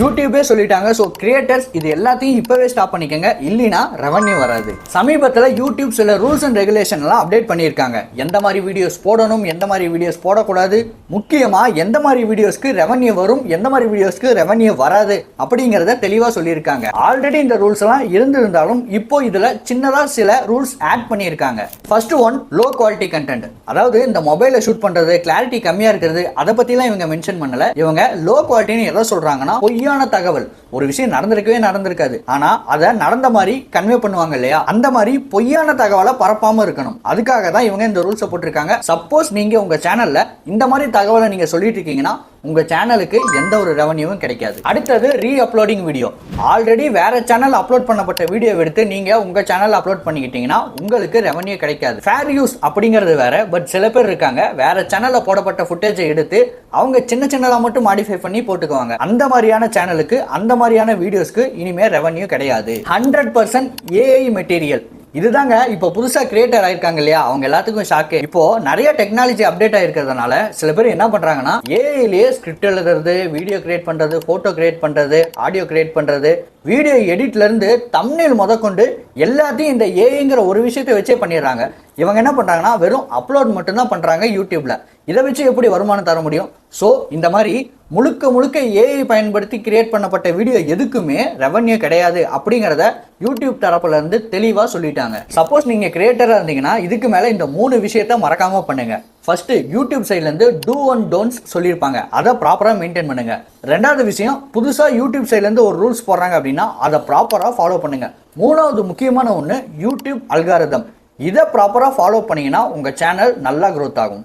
யூடியூபே சொல்லிட்டாங்க. So creators இது எல்லாத்தையும் இப்பவே ஸ்டாப் பண்ணிக்கங்க, இல்லைனா ரெவன்யூ வராது. சமீபத்தில் யூடியூப் சில ரூல்ஸ் அண்ட் ரெகுலேஷன் எல்லாம் அப்டேட் பண்ணியிருக்காங்க. எந்த மாதிரி வீடியோஸ் போடணும், எந்த மாதிரி வீடியோஸ் போடக்கூடாது, முக்கியமாக எந்த மாதிரி வீடியோஸ்க்கு ரெவன்யூ வரும், எந்த மாதிரி வீடியோஸ்க்கு ரெவன்யூ வராது அப்படிங்கிறத தெளிவாக சொல்லியிருக்காங்க. ஆல்ரெடி இந்த ரூல்ஸ் எல்லாம் இருந்திருந்தாலும் இப்போ இதில் சின்னதாக சில ரூல்ஸ் ஆட் பண்ணியிருக்காங்க. First one, low quality content. அதாவது இந்த மொபைலில் ஷூட் பண்ணுறது, கிளாரிட்டி கம்மியாக இருக்கிறது, அதை பற்றிலாம் இவங்க மென்ஷன் பண்ணல. இவங்க லோ குவாலிட்டின்னு எதை சொல்கிறாங்கன்னா, பொய்யான தகவல், ஒரு விஷயம் நடந்திருக்காது, ஆனா அதை நடந்த மாதிரி கன்வே பண்ணுவாங்க இல்லையா, அந்த மாதிரி பொய்யான தகவலை பரப்பாம இருக்கணும். அதுக்காக தான் இவங்க இந்த ரூல்ஸ் போட்டிருக்காங்க. சப்போஸ் நீங்க உங்க சேனல்ல இந்த மாதிரி தகவலை நீங்க சொல்லிட்டு இருக்கீங்கன்னா உங்க சேனலுக்கு எந்த ஒரு ரெவன்யூவும் கிடைக்காது. அடுத்தது ரீ அப்லோடிங் வீடியோ. ஆல்ரெடி வேற சேனல் அப்லோட் பண்ணப்பட்ட வீடியோ எடுத்து நீங்க உங்க சேனல் அப்லோட் பண்ணிக்கிட்டீங்கன்னா உங்களுக்கு ரெவன்யூ கிடைக்காது. ஃபேர் யூஸ் அப்படிங்கிறது வேற. பட் சில பேர் இருக்காங்க, வேற சேனல்ல போடப்பட்ட ஃபுட்டேஜை எடுத்து அவங்க சின்னதா மட்டும் மாடிஃபை பண்ணி போட்டுக்குவாங்க. அந்த மாதிரியான சேனலுக்கு, அந்த மாதிரியான வீடியோஸ்க்கு இனிமே ரெவன்யூ கிடையாது. 100% ஏஐ மெட்டீரியல். இதுதாங்க இப்போ புதுசா கிரியேட்டர் ஆயிருக்காங்க இல்லையா, அவங்க எல்லாத்துக்கும் ஷாக்கு. இப்போ நிறைய டெக்னாலஜி அப்டேட் ஆயிருக்கிறதுனால சில பேர் என்ன பண்றாங்கன்னா, ஏஐலேயே ஸ்கிரிப்ட் எழுதுறது, வீடியோ கிரியேட் பண்றது, போட்டோ கிரியேட் பண்றது, ஆடியோ கிரியேட் பண்றது, வீடியோ எடிட்ல இருந்து தம்ப்நெயில் முதற்கொண்டு எல்லாத்தையும் இந்த ஏஐங்கிற ஒரு விஷயத்தை வச்சே பண்ணிடுறாங்க. இவங்க என்ன பண்றாங்கன்னா, வெறும் அப்லோட் மட்டும்தான் பண்றாங்க யூடியூப்ல. இதை வச்சு எப்படி வருமானம் தர முடியும்? ஸோ இந்த மாதிரி முழுக்க ஏஐ பயன்படுத்தி கிரியேட் பண்ணப்பட்ட வீடியோ எதுக்குமே ரெவன்யூ கிடையாது அப்படிங்கிறத யூடியூப் தரப்புல இருந்து தெளிவா சொல்லிட்டாங்க. சப்போஸ் நீங்க கிரியேட்டரா இருந்தீங்கன்னா இதுக்கு மேல இந்த 3 விஷயத்த மறக்காம பண்ணுங்க. ஃபர்ஸ்ட், யூடியூப் சைட்ல இருந்து டூ அண்ட் டோன்ட்ஸ் சொல்லியிருப்பாங்க, அதை ப்ராப்பரா மெயின்டைன் பண்ணுங்க. ரெண்டாவது விஷயம், புதுசா யூடியூப் சைட்ல இருந்து ஒரு ரூல்ஸ் போடுறாங்க அப்படின்னா அதை ப்ராப்பரா ஃபாலோ பண்ணுங்க. மூணாவது முக்கியமான ஒன்று, யூடியூப் அல்காரிதம். இதை ப்ராப்பரா ஃபாலோ பண்ணீங்கன்னா உங்க சேனல் நல்லா growth ஆகும்.